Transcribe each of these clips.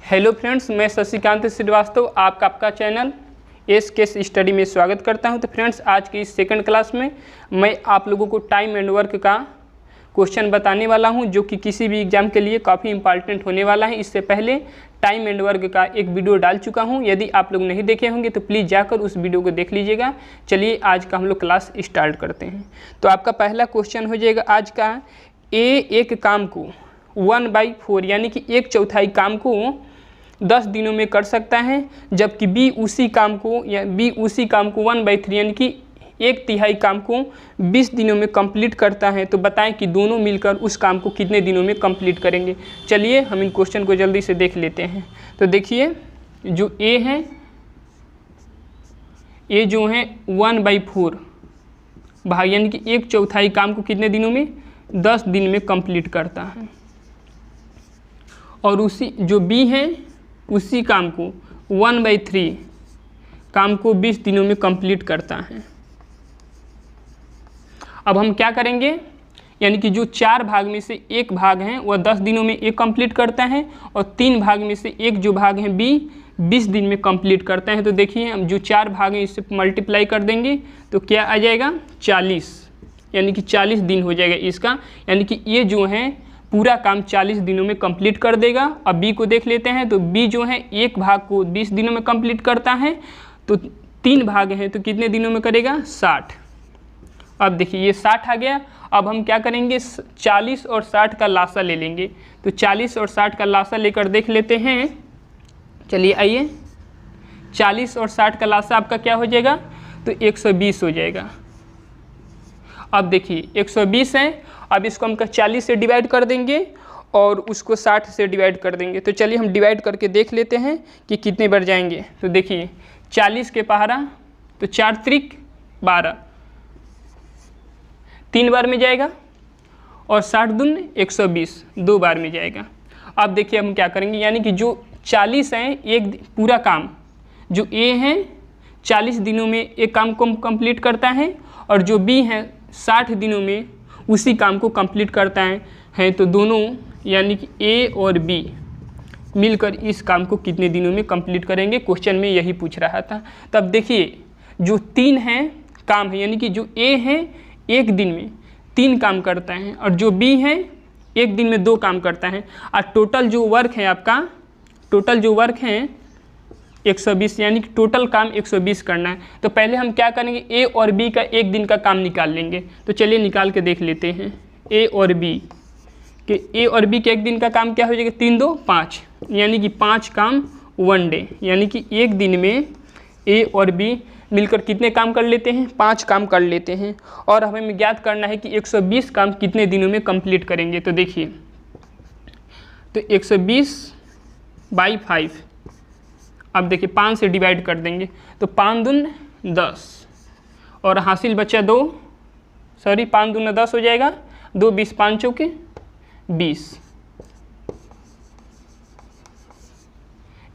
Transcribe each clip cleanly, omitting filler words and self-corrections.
Hello friends, मैं शशिकांत श्रीवास्तव आपका channel S study में स्वागत करता हूं। तो फ्रेंड्स, आज की इस सेकंड क्लास में मैं आप लोगों को टाइम एंड वर्क का क्वेश्चन बताने वाला हूं, जो कि किसी भी एग्जाम के लिए काफ़ी इंपॉर्टेंट होने वाला है। इससे पहले टाइम एंड वर्क का एक वीडियो डाल चुका हूं, यदि आप लोग नहीं देखे होंगे तो प्लीज़ जाकर उस वीडियो को देख लीजिएगा। चलिए आज का हम लोग क्लास स्टार्ट करते हैं। तो आपका पहला क्वेश्चन हो जाएगा आज का, एक काम को 1/4 यानी कि 1/4 काम को 10 दिनों में कर सकता है, जबकि बी उसी काम को 1/3 यानी कि 1/3 काम को 20 दिनों में कंप्लीट करता है। तो बताएं कि दोनों मिलकर उस काम को कितने दिनों में कंप्लीट करेंगे। चलिए हम इन क्वेश्चन को जल्दी से देख लेते हैं। तो देखिए, जो ए है, ए जो है 1/4 भाग यानी कि 1/4 काम को कितने दिनों में 10 दिन में कंप्लीट करता है, और उसी जो बी है उसी काम को 1/3 काम को 20 दिनों में कंप्लीट करता है। अब हम क्या करेंगे, यानी कि जो 4 भाग में से एक भाग है वह 10 दिनों में एक कंप्लीट करता है, और 3 भाग में से एक जो भाग है बी 20 दिन में कंप्लीट करता है। तो देखिए, हम जो 4 भाग हैं इससे मल्टीप्लाई कर देंगे तो क्या आ जाएगा 40, यानी कि 40 दिन हो जाएगा इसका। यानी कि ये जो है पूरा काम 40 दिनों में कंप्लीट कर देगा। अब बी को देख लेते हैं। तो बी जो है एक भाग को 20 दिनों में कंप्लीट करता है, तो 3 भाग हैं तो कितने दिनों में करेगा 60। अब देखिए ये 60 आ गया। अब हम क्या करेंगे, 40 और 60 का लासा ले लेंगे। तो 40 और 60 का लासा लेकर देख लेते हैं। चलिए आइए, 40 और 60 का लासा आपका क्या हो जाएगा, तो 120 हो जाएगा। अब देखिए 120 है, अब इसको हम 40 से डिवाइड कर देंगे और उसको 60 से डिवाइड कर देंगे। तो चलिए हम डिवाइड करके देख लेते हैं कि कितने बार जाएंगे। तो देखिए 40 के पहाड़ा तो 4 त्रिक 12, 3 बार में जाएगा, और 60 दून 120 2 बार में जाएगा। अब देखिए हम क्या करेंगे, यानी कि जो 40 हैं एक पूरा काम जो ए है 40 दिनों में एक काम को कंप्लीट करता है, और जो बी है 60 दिनों में उसी काम को कंप्लीट करता है। तो दोनों यानी कि ए और बी मिलकर इस काम को कितने दिनों में कंप्लीट करेंगे, क्वेश्चन में यही पूछ रहा था। तब देखिए जो 3 हैं काम है, यानी कि जो ए है एक दिन में 3 काम करता है, और जो बी है एक दिन में 2 काम करता है। और टोटल जो वर्क है आपका, टोटल जो वर्क है 120, यानी कि टोटल काम 120 करना है। तो पहले हम क्या करेंगे, ए और बी का एक दिन का काम निकाल लेंगे। तो चलिए निकाल के देख लेते हैं। ए और बी के एक दिन का काम क्या हो जाएगा, 3 2 5, यानी कि 5 काम 1 डे, यानी कि एक दिन में ए और बी मिलकर कितने काम कर लेते हैं, 5 काम कर लेते हैं। और हमें ज्ञात करना है कि 120 काम कितने दिनों में कंप्लीट करेंगे। तो देखिए, तो 120/5, अब देखिए 5 से डिवाइड कर देंगे तो 5 दून 10, और हासिल बचा 2, 5 दून 10 हो जाएगा, 2 20 5 चौके 20,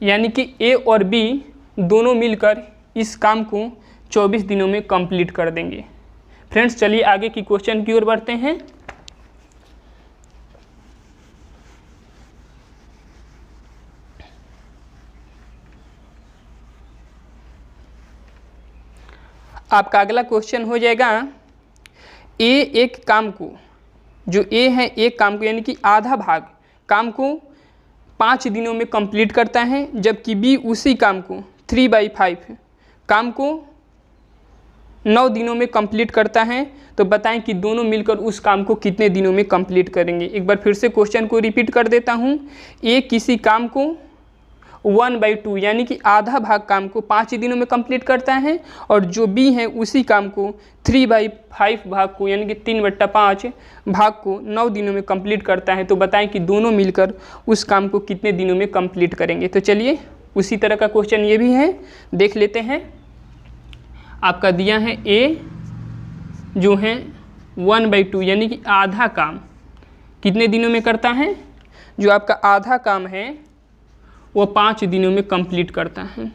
यानी कि ए और बी दोनों मिलकर इस काम को 24 दिनों में कंप्लीट कर देंगे। फ्रेंड्स, चलिए आगे की क्वेश्चन की ओर बढ़ते हैं। आपका अगला क्वेश्चन हो जाएगा, ए एक काम को, जो ए है एक काम को यानी कि आधा भाग काम को 5 दिनों में कंप्लीट करता है, जबकि बी उसी काम को 3/5 काम को 9 दिनों में कंप्लीट करता है। तो बताएं कि दोनों मिलकर उस काम को कितने दिनों में कंप्लीट करेंगे। एक बार फिर से क्वेश्चन को रिपीट कर देता हूं। ए किसी काम को 1/2 यानी कि आधा भाग काम को 5 दिनों में कंप्लीट करता है, और जो बी है उसी काम को 3/5 भाग को यानी कि 3/5 भाग को 9 दिनों में कंप्लीट करता है। तो बताएं कि दोनों मिलकर उस काम को कितने दिनों में कंप्लीट करेंगे। तो चलिए उसी तरह का क्वेश्चन ये भी है, देख लेते हैं। आपका दिया है ए जो है 1/2 यानी कि आधा काम कितने दिनों में करता है, जो आपका आधा काम है वो 5 दिनों में कंप्लीट करता है।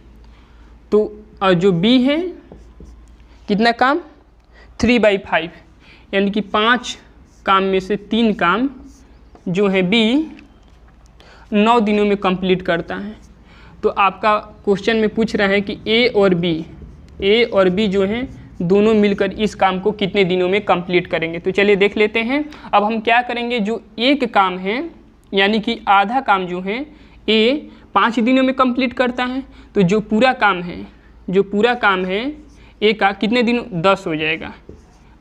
तो और जो बी है कितना काम 3/5 यानी कि 5 काम में से 3 काम जो है बी 9 दिनों में कंप्लीट करता है। तो आपका क्वेश्चन में पूछ रहा है कि ए और बी जो हैं दोनों मिलकर इस काम को कितने दिनों में कंप्लीट करेंगे। तो चलिए देख लेते हैं। अब हम क्या करेंगे, जो एक काम है यानी कि आधा काम जो है ए 5 दिनों में कंप्लीट करता है, तो जो पूरा काम है ए का कितने दिन 10 हो जाएगा,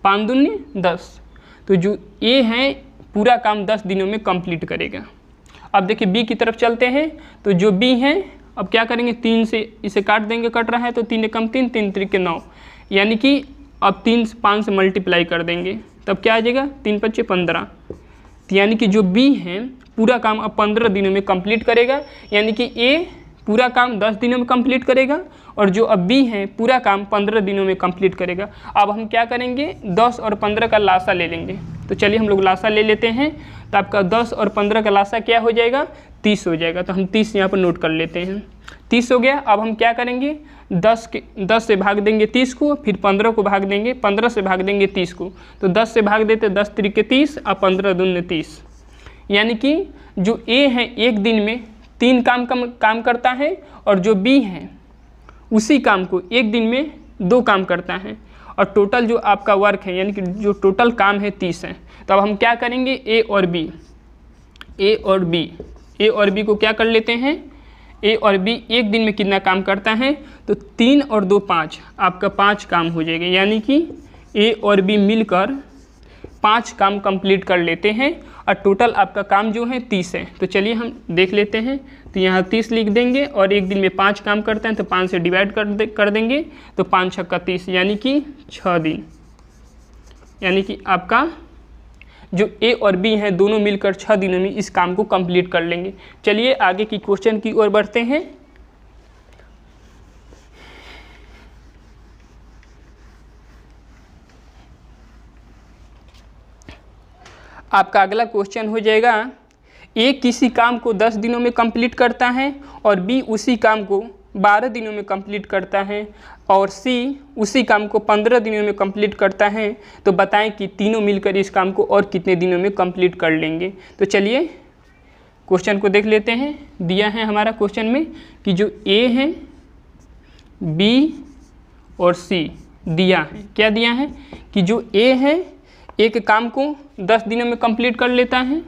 5 दूनी 10। तो जो ए है पूरा काम 10 दिनों में कंप्लीट करेगा। अब देखिए बी की तरफ चलते हैं। तो जो बी है अब क्या करेंगे, 3 से इसे काट देंगे, कट रहा है तो 3 कम 3, 3 3 9, यानी कि अब 3 5 से मल्टीप्लाई कर देंगे तब क्या आ जाएगा, 3 5 15। तो यानी कि जो बी है पूरा काम अब 15 दिनों में कंप्लीट करेगा, यानी कि ए पूरा काम 10 दिनों में कंप्लीट करेगा और जो अब बी है पूरा काम 15 दिनों में कंप्लीट करेगा। अब हम क्या करेंगे, 10 और 15 का लासा ले लेंगे। तो चलिए हम लोग लासा ले लेते हैं। तो आपका 10 और 15 का लासा क्या हो जाएगा, 30 हो जाएगा। तो हम 30 यहाँ पर नोट कर लेते हैं, 30 हो गया। अब हम क्या करेंगे, 10 से भाग देंगे 30 को, फिर 15 को भाग देंगे, 15 से भाग देंगे 30 को। तो 10 से भाग देते 10 3 30 और 15 दूनी 30। यानी कि जो ए है एक दिन में 3 काम करता है और जो बी है उसी काम को एक दिन में 2 काम करता है। और टोटल जो आपका वर्क है यानी कि जो टोटल काम है 30 है। तो अब हम क्या करेंगे, ए और बी को क्या कर लेते हैं, ए और बी एक दिन में कितना काम करता है, तो 3 और 2 5, आपका 5 काम हो जाएगा। यानी कि ए और बी मिलकर 5 काम कंप्लीट कर लेते हैं और टोटल आपका काम जो है 30 है। तो चलिए हम देख लेते हैं। तो यहाँ 30 लिख देंगे और एक दिन में 5 काम करते हैं तो 5 से डिवाइड कर देंगे, तो 5 6 30 यानी कि 6 दिन। यानी कि आपका जो ए और बी हैं दोनों मिलकर 6 दिनों में इस काम को कंप्लीट कर लेंगे। चलिए आगे की क्वेश्चन की ओर बढ़ते हैं। आपका अगला क्वेश्चन हो जाएगा, ए किसी काम को 10 दिनों में कंप्लीट करता है और बी उसी काम को 12 दिनों में कंप्लीट करता है और सी उसी काम को 15 दिनों में कंप्लीट करता है। तो बताएं कि तीनों मिलकर इस काम को और कितने दिनों में कंप्लीट कर लेंगे। तो चलिए क्वेश्चन को देख लेते हैं। दिया है हमारा क्वेश्चन में कि जो ए है, बी और सी दिया है। क्या दिया है कि जो ए है एक काम को 10 दिनों में कंप्लीट कर लेता है,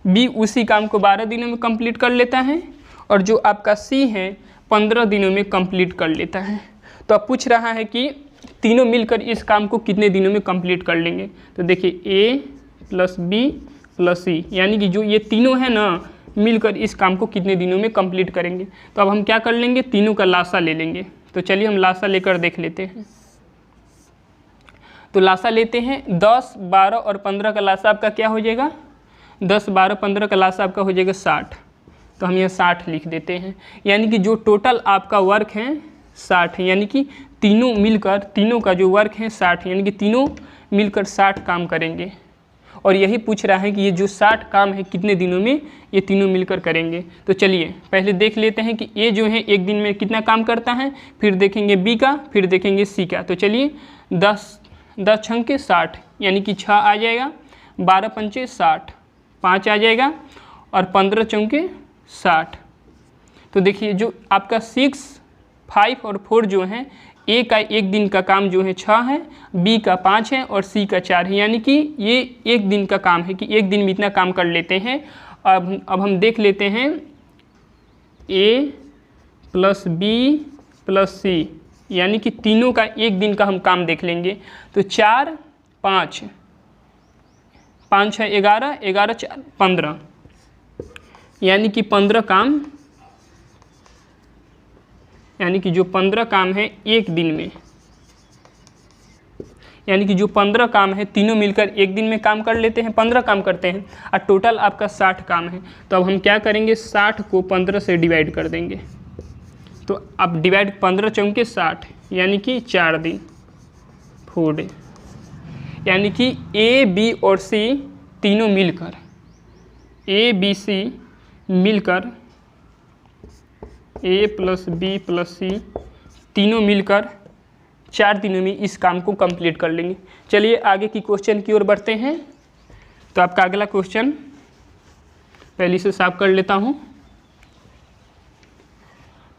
बी उसी काम को 12 दिनों में कंप्लीट कर लेता है और जो आपका सी है 15 दिनों में कंप्लीट कर लेता है। तो अब पूछ रहा है कि तीनों मिलकर इस काम को कितने दिनों में कंप्लीट कर लेंगे। तो देखिए ए प्लस बी प्लस सी, यानी कि जो ये तीनों है ना मिलकर इस काम को कितने दिनों में कंप्लीट करेंगे। तो अब हम क्या कर लेंगे, तीनों का लासा ले लेंगे। तो चलिए हम लासा लेकर देख लेते हैं। तो लासा लेते हैं, 10 12 और 15 का लासा आपका क्या हो जाएगा, 10 12 15 का लासा आपका हो जाएगा 60। तो हम यहाँ 60 लिख देते हैं। यानी कि जो टोटल आपका वर्क है 60 है, यानी कि तीनों मिलकर, तीनों का जो वर्क है 60, यानी कि तीनों मिलकर 60 काम करेंगे। और यही पूछ रहा है कि ये जो 60 काम है कितने दिनों में ये तीनों मिलकर करेंगे। तो चलिए पहले देख लेते हैं कि ए जो है एक दिन में कितना काम करता है, फिर देखेंगे बी का, फिर देखेंगे सी का। तो चलिए 10 छंके 60, यानी कि 6 आ जाएगा, 12 पंचे 60, 5 आ जाएगा और 15 चौके 60। तो देखिए जो आपका 6 5 और 4 जो है, ए का एक दिन का काम जो है 6 है, बी का 5 है और सी का 4 है। यानी कि ये एक दिन का काम है कि एक दिन में इतना काम कर लेते हैं। अब हम देख लेते हैं, ए प्लस बी प्लस सी, यानी कि तीनों का एक दिन का हम काम देख लेंगे। तो 4 5 5 6 11 11 4 15, यानी कि 15 काम, यानी कि जो 15 काम है एक दिन में, यानी कि जो 15 काम है तीनों मिलकर एक दिन में काम कर लेते हैं, 15 काम करते हैं और टोटल आपका 60 काम है। तो अब हम क्या करेंगे, 60 को 15 से डिवाइड कर देंगे। तो अब डिवाइड 15 चौके 60, यानी कि 4 दिन 4 डे, यानी कि ए बी और सी तीनों मिलकर, ए बी सी मिलकर, ए प्लस बी प्लस सी तीनों मिलकर 4 दिनों में इस काम को कंप्लीट कर लेंगे। चलिए आगे की क्वेश्चन की ओर बढ़ते हैं। तो आपका अगला क्वेश्चन पहले इसे साफ कर लेता हूँ।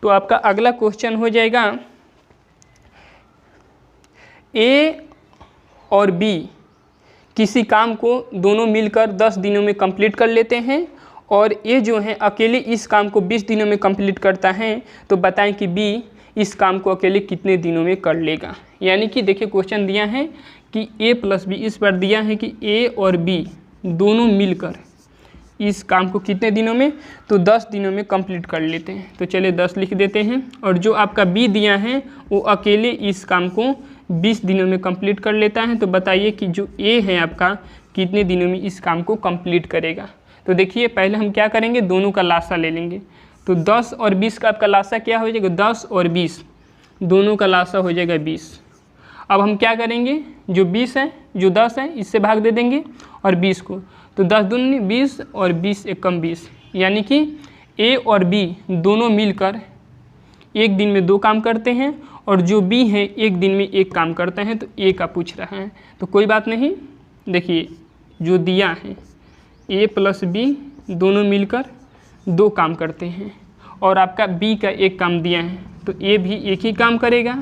तो आपका अगला क्वेश्चन हो जाएगा ए और बी किसी काम को दोनों मिलकर 10 दिनों में कंप्लीट कर लेते हैं और ए जो है अकेले इस काम को 20 दिनों में कंप्लीट करता है, तो बताएं कि बी इस काम को अकेले कितने दिनों में कर लेगा। यानी कि देखिए क्वेश्चन दिया है कि ए प्लस बी, इस पर दिया है कि ए और बी दोनों मिलकर इस काम को कितने दिनों में, तो 10 दिनों में कंप्लीट कर लेते हैं। तो चलिए 10 लिख देते हैं। और जो आपका बी दिया है वो अकेले इस काम को 20 दिनों में कंप्लीट कर लेता है। तो बताइए कि जो ए है आपका कितने दिनों में इस काम को कंप्लीट करेगा। तो देखिए पहले हम क्या करेंगे, दोनों का लासा ले लेंगे। तो 10 और 20 का आपका लासा क्या हो जाएगा, 10 और 20 दोनों का लासा हो जाएगा 20। अब हम क्या करेंगे, जो 20 है जो 10 है इससे भाग दे देंगे और 20 को, तो 10 दूनी 20 और 20 एकम 20। यानी कि ए और बी दोनों मिलकर एक दिन में 2 काम करते हैं और जो बी है एक दिन में 1 काम करते हैं। तो ए का पूछ रहा है, तो कोई बात नहीं। देखिए जो दिया है ए प्लस बी दोनों मिलकर 2 काम करते हैं और आपका बी का 1 काम दिया है, तो ए भी 1 ही काम करेगा।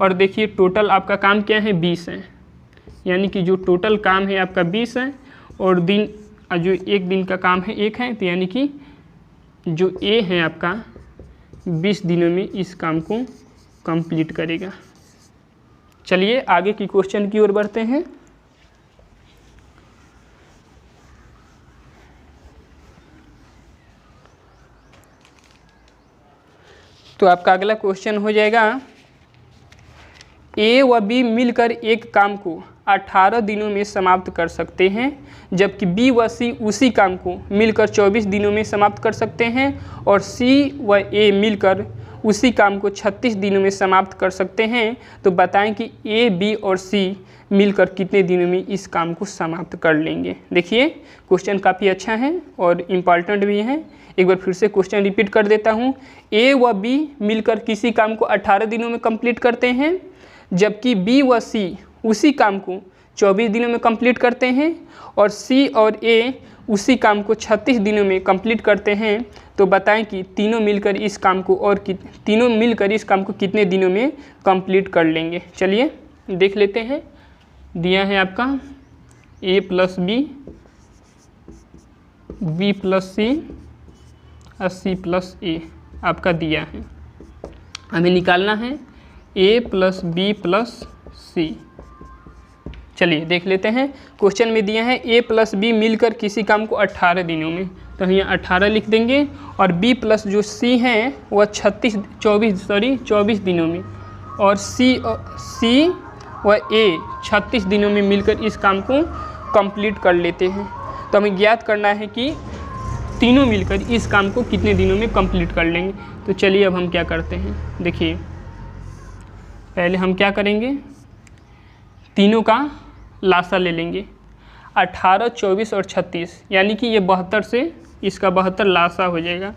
और देखिए टोटल आपका काम क्या है, 20 है। यानी कि जो टोटल काम है आपका 20 है और दिन जो एक दिन का काम है 1 है। तो यानी कि जो ए है आपका 20 दिनों में इस काम को कंप्लीट करेगा। चलिए आगे की क्वेश्चन की ओर बढ़ते हैं। तो आपका अगला क्वेश्चन हो जाएगा ए व बी मिलकर एक काम को 18 दिनों में समाप्त कर सकते हैं, जबकि बी व सी उसी काम को मिलकर 24 दिनों में समाप्त कर सकते हैं और सी व ए मिलकर उसी काम को 36 दिनों में समाप्त कर सकते हैं। तो बताएं कि ए, बी और सी मिलकर कितने दिनों में इस काम को समाप्त कर लेंगे। देखिए क्वेश्चन काफ़ी अच्छा है और इम्पॉर्टेंट भी है। एक बार फिर से क्वेश्चन रिपीट कर देता हूँ। ए व बी मिलकर किसी काम को 18 दिनों में कंप्लीट करते हैं, जबकि बी व सी उसी काम को 24 दिनों में कंप्लीट करते हैं और सी और ए उसी काम को 36 दिनों में कंप्लीट करते हैं। तो बताएं कि तीनों मिलकर इस काम को कितने दिनों में कंप्लीट कर लेंगे। चलिए देख लेते हैं। दिया है आपका ए प्लस बी, बी प्लस सी और सी प्लस ए आपका दिया है। हमें निकालना है ए प्लस बी प्लस सी। चलिए देख लेते हैं। क्वेश्चन में दिया है ए प्लस बी मिलकर किसी काम को 18 दिनों में, तो हम यहाँ 18 लिख देंगे और बी प्लस जो सी है वह 24 दिनों में और सी व ए 36 दिनों में मिलकर इस काम को कंप्लीट कर लेते हैं। तो हमें ज्ञात करना है कि तीनों मिलकर इस काम को कितने दिनों में कंप्लीट कर लेंगे। तो चलिए अब हम क्या करते हैं, देखिए पहले हम क्या करेंगे, तीनों का लासा ले लेंगे 18, 24 और 36, यानी कि ये 72 से इसका 72 लासा हो जाएगा।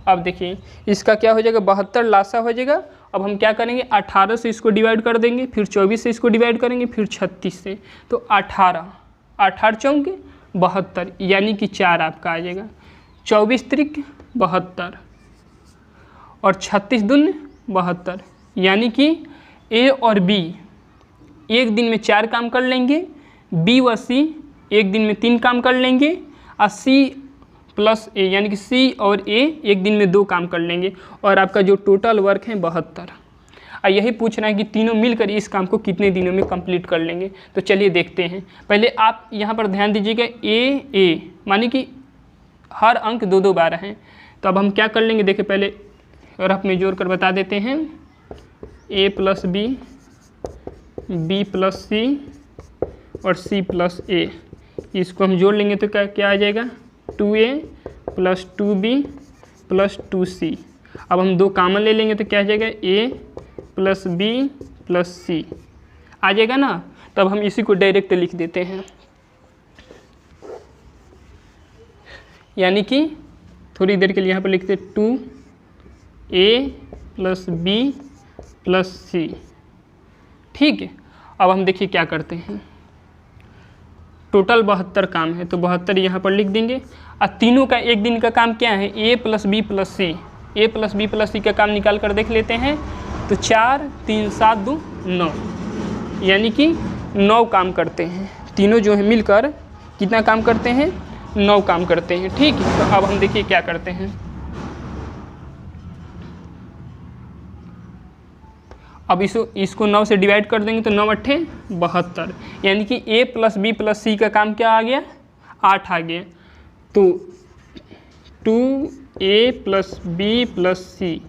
अब देखिए इसका क्या हो जाएगा, 72 लासा हो जाएगा। अब हम क्या करेंगे, 18 से इसको डिवाइड कर देंगे, फिर 24 से इसको डिवाइड करेंगे, फिर 36 से। तो 18 चौके 72, यानी कि 4 आपका आ जाएगा। 24 त्रिक 72 और 36 दूनी 72, यानी कि ए और बी एक दिन में 4 काम कर लेंगे, बी व सी एक दिन में 3 काम कर लेंगे और सी प्लस ए यानी कि सी और ए एक दिन में 2 काम कर लेंगे और आपका जो टोटल वर्क है 72। और यही पूछना है कि तीनों मिलकर इस काम को कितने दिनों में कंप्लीट कर लेंगे। तो चलिए देखते हैं। पहले आप यहाँ पर ध्यान दीजिएगा, ए माने कि हर अंक 2-2 बार हैं। तो अब हम क्या कर लेंगे, देखिए पहले रफ में जोड़ कर बता देते हैं। ए प्लस बी, बी प्लस सी और सी प्लस ए, इसको हम जोड़ लेंगे तो क्या आ जाएगा, 2a plus 2b plus 2c। अब हम 2 कॉमन ले लेंगे तो क्या आ जाएगा, a प्लस b प्लस सी आ जाएगा ना। तब हम इसी को डायरेक्ट लिख देते हैं, यानी कि थोड़ी देर के लिए यहाँ पर लिखते 2a प्लस b प्लस सी। ठीक है। अब हम देखिए क्या करते हैं, टोटल 72 काम है, तो 72 यहाँ पर लिख देंगे। और तीनों का एक दिन का काम क्या है, ए प्लस बी प्लस सी, ए प्लस बी प्लस सी का काम निकाल कर देख लेते हैं। तो 4 3 7 2 9, यानी कि 9 काम करते हैं। तीनों जो है मिलकर कितना काम करते हैं, 9 काम करते हैं। ठीक है, तो अब हम देखिए क्या करते हैं। अब इसको 9 से डिवाइड कर देंगे तो 9 8 72, यानी कि a प्लस बी प्लस सी का काम क्या आ गया, 8 आ गया। तो 2a प्लस बी प्लस सी,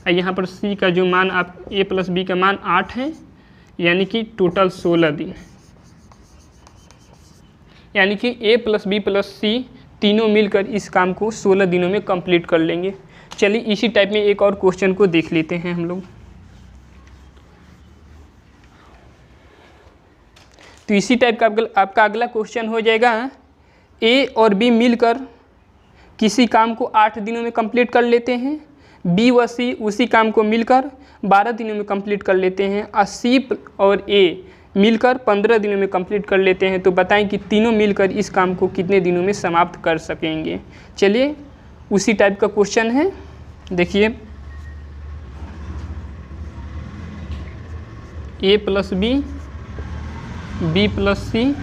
यहाँ पर c का जो मान आप a प्लस बी का मान 8 है, यानी कि टोटल 16 दिन, यानी कि a प्लस बी प्लस सी तीनों मिलकर इस काम को 16 दिनों में कंप्लीट कर लेंगे। चलिए इसी टाइप में एक और क्वेश्चन को देख लेते हैं हम लोग। तो इसी टाइप का आपका अगला क्वेश्चन हो जाएगा, ए और बी मिलकर किसी काम को 8 दिनों में कंप्लीट कर लेते हैं, बी व सी उसी काम को मिलकर 12 दिनों में कंप्लीट कर लेते हैं, और सी और ए मिलकर 15 दिनों में कंप्लीट कर लेते हैं। तो बताएं कि तीनों मिलकर इस काम को कितने दिनों में समाप्त कर सकेंगे। चलिए उसी टाइप का क्वेश्चन है, देखिए ए प्लस बी प्लस सी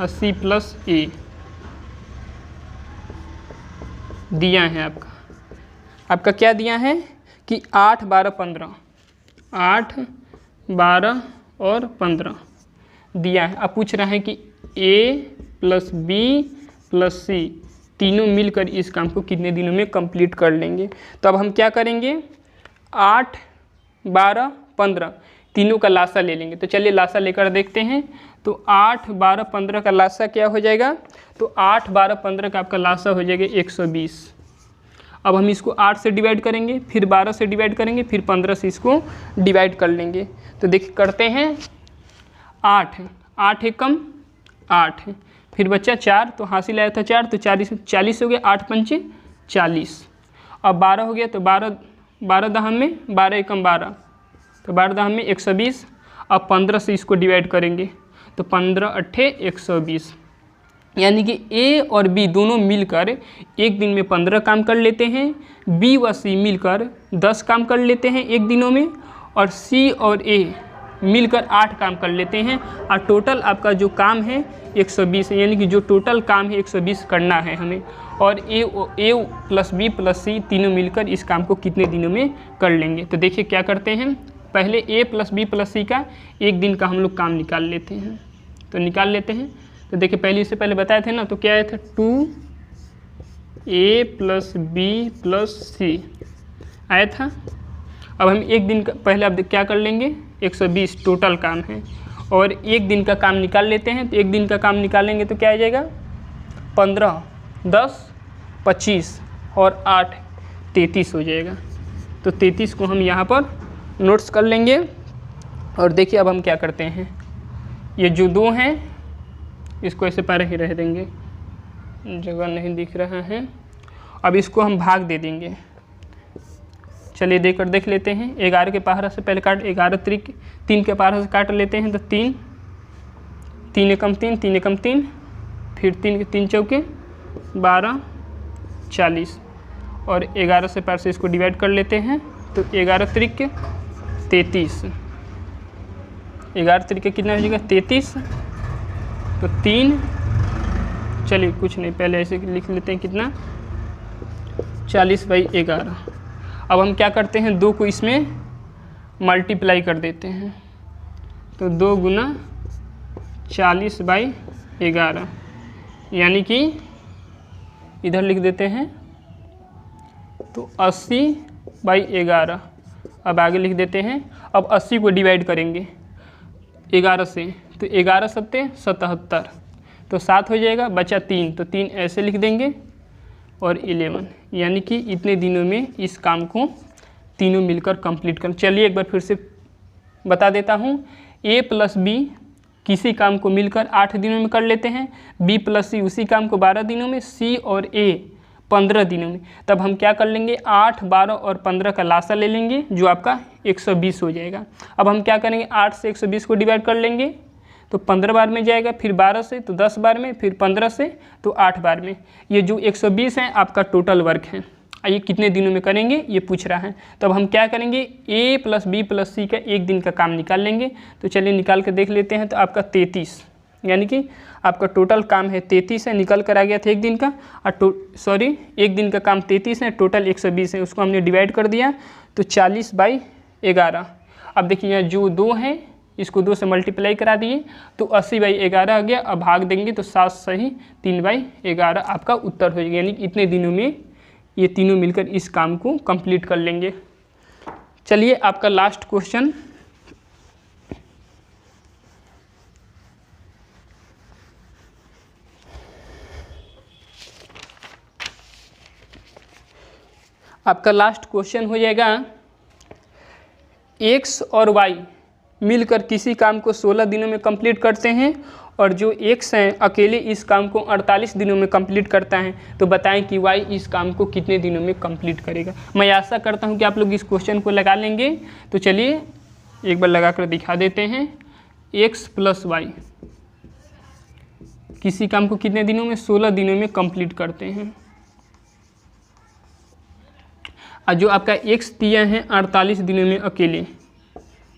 और सी प्लस ए दिया है। आपका क्या दिया है कि 8 12 15, 8 12 और 15 दिया है। अब पूछ रहा है कि a प्लस बी प्लस सी तीनों मिलकर इस काम को कितने दिनों में कंप्लीट कर लेंगे। तो अब हम क्या करेंगे, 8 12 15 तीनों का लासा ले लेंगे। तो चलिए लासा लेकर देखते हैं। तो 8 12 15 का लासा क्या हो जाएगा, तो 8 12 15 का आपका लासा हो जाएगा 120। अब हम इसको 8 से डिवाइड करेंगे, फिर 12 से डिवाइड करेंगे, फिर 15 से इसको डिवाइड कर लेंगे। तो देखिए करते हैं, 8 एकम 8, फिर बच्चा 4, तो हासिल आया था 4, तो 40 हो गया, 8 पंचे 40। अब 12 हो गया, तो 12 दहम में 12 एकम 12, तो 12 दहम में 120। अब 15 से इसको डिवाइड करेंगे, तो 15 अट्ठे 120, यानी कि ए और बी दोनों मिलकर एक दिन में 15 काम कर लेते हैं, बी व सी मिलकर 10 काम कर लेते हैं एक दिनों में, और सी और ए मिलकर 8 काम कर लेते हैं। और टोटल आपका जो काम है 120 है, यानी कि जो टोटल काम है 120 करना है हमें। और ए प्लस बी प्लस सी तीनों मिलकर इस काम को कितने दिनों में कर लेंगे। तो देखिए क्या करते हैं, पहले ए प्लस बी प्लस सी का एक दिन का हम लोग काम निकाल लेते हैं। तो निकाल लेते हैं, तो देखिए पहले इससे पहले बताए थे ना, तो क्या आया था, 2a प्लस बी प्लस सी आया था। अब हम एक दिन का पहले अब क्या कर लेंगे, 120 टोटल काम है, और एक दिन का काम निकाल लेते हैं। तो एक दिन का काम निकालेंगे तो क्या आ जाएगा, 15 10 25 और 8 33 हो जाएगा। तो 33 को हम यहाँ पर नोट्स कर लेंगे। और देखिए अब हम क्या करते हैं, ये जो 2 हैं इसको ऐसे पैरे ही रह देंगे, जगह नहीं दिख रहा है। अब इसको हम भाग दे देंगे। चलिए देकर देख लेते हैं। 11 के पहाड़ा से पहले काट, 11 त्रिक 3 के पहाड़ा से काट लेते हैं। तो 3 3 एकम 3 3 एकम 3, फिर 3 के 3 चौके 12 40, और 11 से पार से इसको डिवाइड कर लेते हैं। तो 11 त्रिक 33, 11 त्रिक कितना हो जाएगा 33। तो 3, चलिए कुछ नहीं, पहले ऐसे लिख लेते हैं कितना, 40/11। अब हम क्या करते हैं, 2 को इसमें मल्टीप्लाई कर देते हैं। तो 2 गुना 40/11, यानी कि इधर लिख देते हैं तो 80/11। अब आगे लिख देते हैं। अब 80 को डिवाइड करेंगे 11 से, तो 11 सत्ते 77, तो 7 हो जाएगा, बचा 3, तो 3 ऐसे लिख देंगे और 11, यानी कि इतने दिनों में इस काम को तीनों मिलकर कंप्लीट कर। चलिए एक बार फिर से बता देता हूँ। ए प्लस बी किसी काम को मिलकर 8 दिनों में कर लेते हैं, बी प्लस सी उसी काम को 12 दिनों में, सी और ए 15 दिनों में। तब हम क्या कर लेंगे, 8 12 और 15 का लासा ले लेंगे, जो आपका 120 हो जाएगा। अब हम क्या करेंगे, 8 से 120 को डिवाइड कर लेंगे, तो 15 बार में जाएगा, फिर 12 से तो 10 बार में, फिर 15 से तो 8 बार में। ये जो 120 है आपका टोटल वर्क है। ये कितने दिनों में करेंगे ये पूछ रहा है। तो अब हम क्या करेंगे, A + B + C का एक दिन का काम निकाल लेंगे। तो चलिए निकाल के देख लेते हैं। तो आपका 33, यानी कि आपका टोटल काम है 33 है, निकल कर आ गया था एक दिन का। और एक दिन का काम 33 है, टोटल 120 है, उसको हमने डिवाइड कर दिया तो 40/11। अब देखिए यहाँ जो 2 है इसको 2 से मल्टीप्लाई करा दिए तो 80/11 आ गया। अब भाग देंगे तो 7 सही 3/11 आपका उत्तर हो जाएगा। यानी कि इतने दिनों में ये तीनों मिलकर इस काम को कंप्लीट कर लेंगे। चलिए आपका लास्ट क्वेश्चन, आपका लास्ट क्वेश्चन हो जाएगा, x और y मिलकर किसी काम को 16 दिनों में कंप्लीट करते हैं और जो x है अकेले इस काम को 48 दिनों में कंप्लीट करता है। तो बताएं कि y इस काम को कितने दिनों में कंप्लीट करेगा। मैं आशा करता हूं कि आप लोग इस क्वेश्चन को लगा लेंगे। तो चलिए एक बार लगा कर दिखा देते हैं। x + y किसी काम को कितने दिनों में, 16 दिनों में कंप्लीट करते हैं। और जो आपका x दिया है 48 दिनों में, अकेले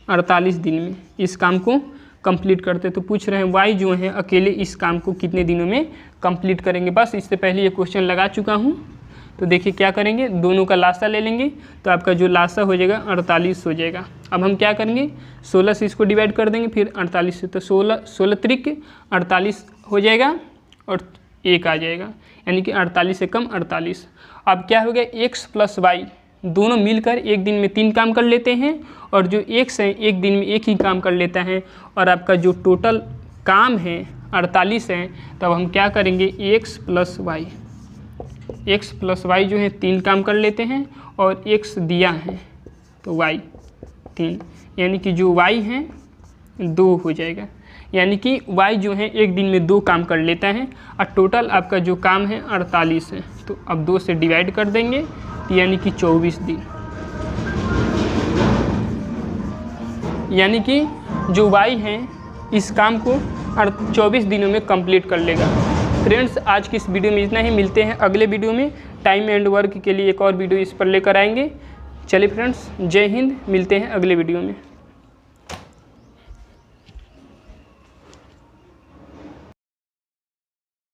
48 दिन में इस काम को कंप्लीट करते। तो पूछ रहे हैं y जो है अकेले इस काम को कितने दिनों में कंप्लीट करेंगे। बस इससे पहले ये क्वेश्चन लगा चुका हूँ। तो देखिए क्या करेंगे, दोनों का लासा ले लेंगे तो आपका जो लासा हो जाएगा 48 हो जाएगा। अब हम क्या करेंगे, 16 से इसको डिवाइड कर देंगे, फिर 48 से, तो 16 त्रिक 48 हो जाएगा और 1 आ जाएगा, यानी कि 48 से कम 48। अब क्या हो गया, x + y दोनों मिलकर एक दिन में 3 काम कर लेते हैं और जो x है एक दिन में 1 ही काम कर लेता है। और आपका जो टोटल काम है 48 है। तब हम क्या करेंगे, x + y जो है 3 काम कर लेते हैं और x दिया है तो y 3, यानी कि जो y है 2 हो जाएगा। यानी कि y जो है एक दिन में 2 काम कर लेता है और टोटल आपका जो काम है 48 है। तो अब 2 से डिवाइड कर देंगे यानी कि 24 दिन, यानी कि जो y है इस काम को 24 दिनों में कंप्लीट कर लेगा। फ्रेंड्स आज की इस वीडियो में इतना ही, मिलते हैं अगले वीडियो में। टाइम एंड वर्क के लिए एक और वीडियो इस पर लेकर आएंगे। चलिए फ्रेंड्स, जय हिंद, मिलते हैं अगले वीडियो में।